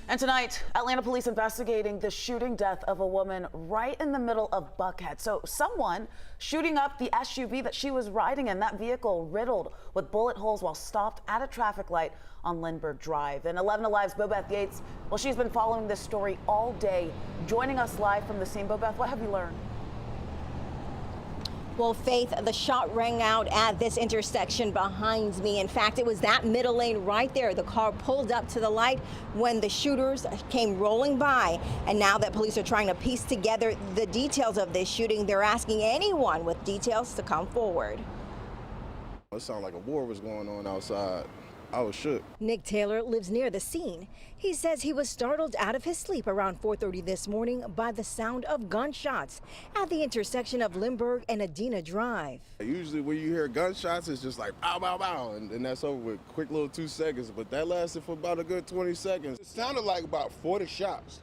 And tonight, Atlanta police investigating the shooting death of a woman right in the middle of Buckhead. So someone shooting up the SUV that she was riding in, that vehicle riddled with bullet holes while stopped at a traffic light on Lindbergh Drive. And 11 Alive's Bobeth Yates, well, she's been following this story all day. Joining us live from the scene. Bobeth, what have you learned? Well, Faith, the shot rang out at this intersection behind me. In fact, it was that middle lane right there. The car pulled up to the light when the shooters came rolling by. And now that police are trying to piece together the details of this shooting, they're asking anyone with details to come forward. It sounded like a war was going on outside. I was shook. Nick Taylor lives near the scene. He says he was startled out of his sleep around 4:30 this morning by the sound of gunshots at the intersection of Lindbergh and Adena Drive. Usually when you hear gunshots, it's just like bow, bow, bow, and that's over with quick little 2 seconds, but that lasted for about a good 20 seconds. It sounded like about 40 shots.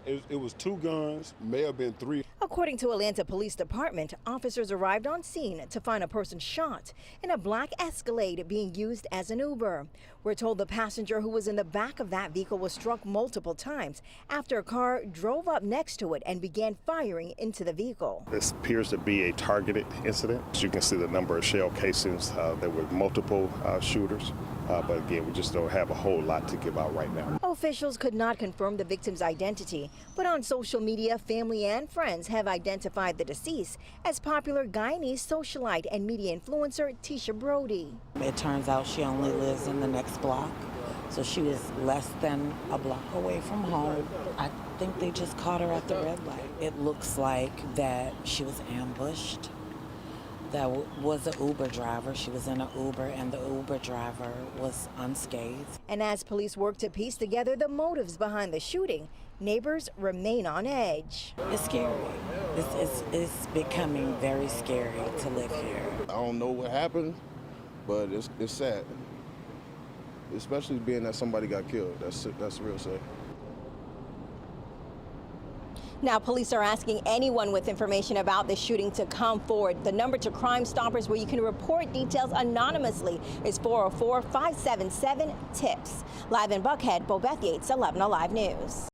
It was 2 guns, may have been 3. According to Atlanta Police Department, officers arrived on scene to find a person shot in a black Escalade being used as an Uber. We're told the passenger who was in the back of that vehicle was struck multiple times after a car drove up next to it and began firing into the vehicle. This appears to be a targeted incident. As you can see the number of shell casings. There were multiple shooters, but again, we just don't have a whole lot to give out right now. Officials could not confirm the victim's identity, but on social media, family and friends have identified the deceased as popular Guyanese socialite and media influencer Tisha Brody. It turns out she only lives in the next block, so she was less than a block away from home. I think they just caught her at the red light. It looks like that she was ambushed. That was an Uber driver. She was in an Uber, and the Uber driver was unscathed. And as police work to piece together the motives behind the shooting, neighbors remain on edge. It's scary. It's becoming very scary to live here. I don't know what happened, but it's sad. Especially being that somebody got killed. That's real sad. Now, police are asking anyone with information about this shooting to come forward. The number to Crime Stoppers where you can report details anonymously is 404-577-TIPS. Live in Buckhead, Bobeth Yates, 11 Alive News.